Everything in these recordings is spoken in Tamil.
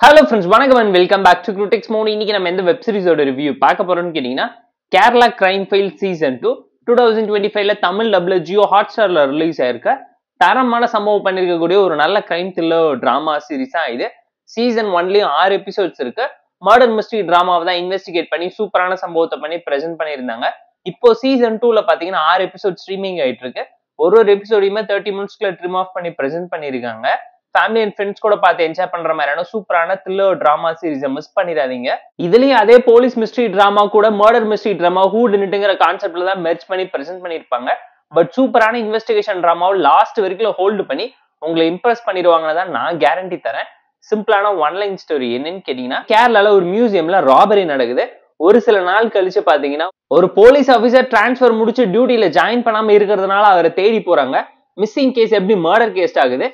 Hello friends, வணக்கம் and welcome back to Crutix Mode. இன்னைக்கு நம்ம எந்த வெப் சீரிஸோட ரிவ்யூ பார்க்க போறோம்னு கேட்டீங்கன்னா கேரளா கிரைம் ஃபைல் சீசன் 2 2025ல தமிழ் டப்ல ஜியோ ஹாட்ஸ்டார்ல ரிலீஸ் ஆயிருக்க தரமான சம்பவம் பண்ணிருக்கக்கூடிய ஒரு நல்ல கிரைம் த்ரில்லர் டிராமா சீரிஸ் தான் இது. சீசன் 1லயும் 6 எபிசோட்ஸ் இருக்கு. மர்டர் மிஸ்ட்ரி டிராமாவை தான் இன்வெஸ்டிகேட் பண்ணி சூப்பரான சம்பவத்தை பண்ணி பிரசென்ட் பண்ணியிருந்தாங்க. இப்போ சீசன் 2ல பாத்தீங்கன்னா 6 எபிசோட் ஸ்ட்ரீமிங் ஆயிட்டு இருக்கு. ஒரு எபிசோடையுமே 30 மினிட்ஸ்க்குள்ள ட்ரிம் ஆஃப் பண்ணி பிரசென்ட் பண்ணிருக்காங்க. ஃபேமிலி அண்ட் ஃப்ரெண்ட்ஸ் கூட பார்த்து என்ஜாய் பண்ற மாதிரியான சூப்பரான த்ரில்லர் டிராமா சீரிஸை மிஸ் பண்ணிடாதீங்க. இதுலயும் அதே போலீஸ் மிஸ்ட்ரி டிராமா கூட மர்டர் மிஸ்ட்ரி டிராமா ஹூ டிட்ங்கிற கான்செப்ட்ல தான் மெர்ஜ் பண்ணி பிரசென்ட் பண்ணிருப்பாங்க. பட் சூப்பரான இன்வெஸ்டிகேஷன் டிராமாவை லாஸ்ட் வரைக்கும் ஹோல்டு பண்ணி உங்களை இம்ப்ரெஸ் பண்ணிடுவாங்கன்னு தான் நான் கேரண்டி தரேன். சிம்பிளான ஒன்லைன் ஸ்டோரி என்னன்னு கேட்டீங்கன்னா, கேரளால ஒரு மியூசியம்ல ராபரி நடக்குது. ஒரு சில நாள் கழிச்சு பாத்தீங்கன்னா ஒரு போலீஸ் ஆபீசர் டிரான்ஸ்பர் முடிச்சு டியூட்டில ஜாயின் பண்ணாம இருக்கிறதுனால அவரை தேடி போறாங்க. மிஸ்ஸிங் கேஸ் எப்படி மர்டர் கேஸ் ஆகுது,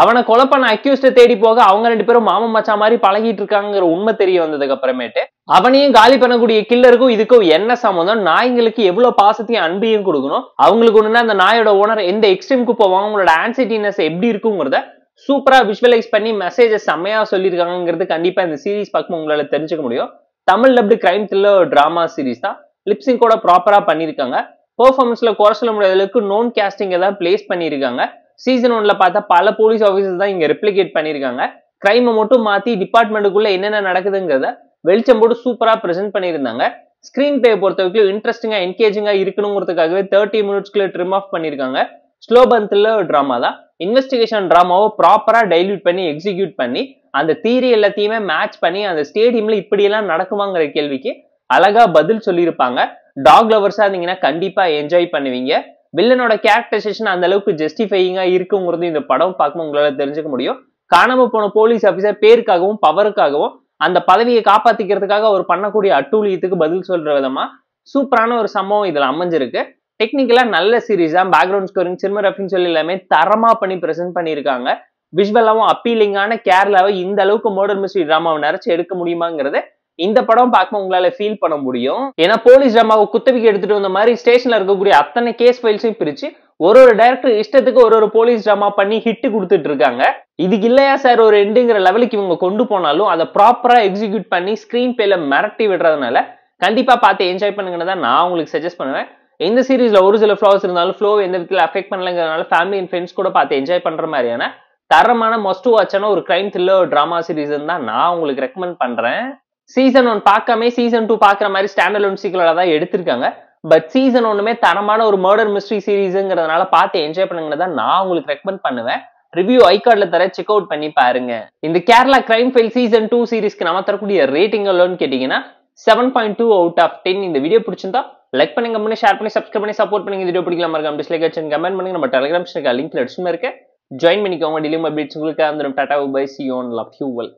அவனை கொலை பண்ண அக்யூஸ்ட தேடி போக அவங்க ரெண்டு பேரும் மாம மச்சா மாதிரி பழகிட்டு இருக்காங்கிற உண்மை தெரிய வந்ததுக்கு அப்புறமேட்டு அவனையும் காலி பண்ணக்கூடிய கில்லருக்கும் இதுக்கும் என்ன சம்பந்தம், நாய்களுக்கு எவ்வளவு பாசத்தையும் அன்பையும் கொடுக்கணும், அவங்களுக்கு ஒண்ணுன்னா அந்த நாயோட ஓனர் எந்த எக்ஸ்ட்ரீமுக்கு போவாங்க, அவங்களோட ஆன்சைட்டினஸ் எப்படி இருக்குங்கிறத சூப்பரா விஷுவலைஸ் பண்ணி மெசேஜஸ் செம்மையா சொல்லியிருக்காங்கிறது கண்டிப்பா இந்த சீரிஸ் பார்க்கும் உங்களால தெரிஞ்சுக்க முடியும். Tamil dubbed crime thriller drama series தான். லிப்சிங் கூட ப்ராப்பரா பண்ணிருக்காங்க. பெர்ஃபார்மன்ஸ்ல குறை சொல்ல முடியாத அளவுக்கு நோன் கேஸ்டிங் தான் பிளேஸ் பண்ணிருக்காங்க. சீசன் 1ல பார்த்தா பல போலீஸ் ஆபீசர்ஸ் தான் இங்க ரெப்ளிகேட் பண்ணிருக்காங்க. கிரைமை மட்டும் மாத்தி டிபார்ட்மெண்ட்டுக்குள்ள என்னென்ன நடக்குதுங்கிறத வெளிச்சம் போட்டு சூப்பரா பிரசென்ட் பண்ணியிருந்தாங்க. ஸ்கிரீன் பிளே பொறுத்த வரைக்கும் இன்ட்ரெஸ்டிங்கா என்கேஜிங்கா இருக்கணுங்கிறதுக்காகவே 30 மினிட்ஸ்க்குள்ள ட்ரிம் ஆஃப் பண்ணிருக்காங்க. ஸ்லோ பர்ன் த்ரில்லர் டிராமா தான். இன்வெஸ்டிகேஷன் டிராமாவை ப்ராப்பரா டைல்யூட் பண்ணி எக்ஸிக்யூட் பண்ணி அந்த தியரி எல்லாத்தையுமே மேட்ச் பண்ணி அந்த ஸ்டேடியம்ல இப்படி எல்லாம் நடக்குமாங்கிற கேள்விக்கு அழகா பதில் சொல்லியிருப்பாங்க. டாக் லவர்ஸா இருந்தீங்கன்னா கண்டிப்பா என்ஜாய் பண்ணுவீங்க. வில்லனோட கேரக்டரைசேஷன் அந்த அளவுக்கு ஜஸ்டிஃபையிங்கா இருக்குங்கிறது இந்த படம் பார்க்கும் உங்களால தெரிஞ்சுக்க முடியும். காணாம போன போலீஸ் ஆபீசர் பேருக்காகவும் பவருக்காகவும் அந்த பதவியை காப்பாத்திக்கிறதுக்காக அவர் பண்ணக்கூடிய அட்டூழியத்துக்கு பதில் சொல்ற விதமா சூப்பரான ஒரு சம்பவம் இதுல அமைஞ்சிருக்கு. டெக்னிக்கலா நல்ல சீரிஸ் தான். பேக்ரவுண்ட் ஸ்கோரிங், சினிமாகிராஃபின்னு சொல்லி எல்லாமே தரமா பண்ணி பிரசென்ட் பண்ணியிருக்காங்க. விஷுவலாவும் அப்பீலிங்கான கேரளாவை இந்த அளவுக்கு மர்டர் மிஸ்ட்ரி டிராமாவை நிறைச்சு எடுக்க முடியுமாங்கிறது இந்த படம் பார்க்கும் உங்களால ஃபீல் பண்ண முடியும். ஏன்னா போலீஸ் டிராமாவை குத்தவிக்கு எடுத்துட்டு வந்த மாதிரி ஸ்டேஷன்ல இருக்கக்கூடிய அத்தனை கேஸ் ஃபைல்ஸையும் பிரிச்சு ஒரு டைரக்டர் இஷ்டத்துக்கு ஒரு போலீஸ் டிராமா பண்ணி ஹிட் கொடுத்துட்டு இருக்காங்க. இதுக்கு இல்லையா சார் ஒரு எண்டுங்கிற லெவலுக்கு இவங்க கொண்டு போனாலும் அதை ப்ராப்பரா எக்ஸிக்யூட் பண்ணி ஸ்கிரீன் பிளேல மிரட்டி விடுறதுனால கண்டிப்பா பார்த்து என்ஜாய் பண்ணுங்கன்னு தான் நான் உங்களுக்கு சஜஸ்ட் பண்ணுவேன். இந்த சீரீஸ்ல ஒரு சில ஃபிளாஸ் இருந்தாலும் ஃப்ளோ எந்த விதத்துல அஃபெக்ட் பண்ணலங்கிறதுனால ஃபேமிலி அண்ட் ஃப்ரெண்ட்ஸ் கூட பார்த்து என்ஜாய் பண்ற மாதிரியான தரமான மஸ்ட் வாட்சான ஒரு கிரைம் த்ரில்லர் டிராமா சீரீஸ் தான் நான் உங்களுக்கு ரெக்கமெண்ட் பண்றேன். சீசன் 1 பார்க்காம சீசன் 2 பாக்குற மாதிரி ஸ்டாண்டர்ட் சீக்வலா தான் எடுத்திருக்காங்க. பட் சீசன் 1மே தரமான ஒரு மர்டர் மிஸ்ட்ரி சீரீஸ்ங்கிறதுனால பார்த்து என்ஜாய் பண்ணுங்கன்னு தான் நான் உங்களுக்கு ரெக்கமெண்ட் பண்ணுவேன். ரிவ்யூ ஐகார்ட்ல தர செக் அவுட் பண்ணி பாருங்க. இந்த கேரளா கிரைம் ஃபைல் சீசன் 2 சீரிஸ்க்கு நம்ம தரக்கூடிய ரேட்டிங் எவ்வளோன்னு கேட்டீங்கன்னா 7.2 அவுட் ஆஃப் 10. இந்த வீடியோ பிடிச்சிருந்தா லைக் பண்ணுங்க, கமெண்ட் ஷேர் பண்ணி சப்ஸ்கிரைப் பண்ணி சப்போர்ட் பண்ணுங்க. இந்த வீடியோ பிடிக்கலாம் மறக்காம டிஸ்லைக் அடிச்சு கமெண்ட் பண்ணுங்க. நம்ம டெலிகிராம் லிங்க்ல டிஸ்கிரிப்ஷன்ல இருக்கு, ஜாயின் பண்ணிக்கோங்க. டெய்லி அப்டேட்ஸ் உங்களுக்கு வந்துடும். டாடா bye, see you on love you well.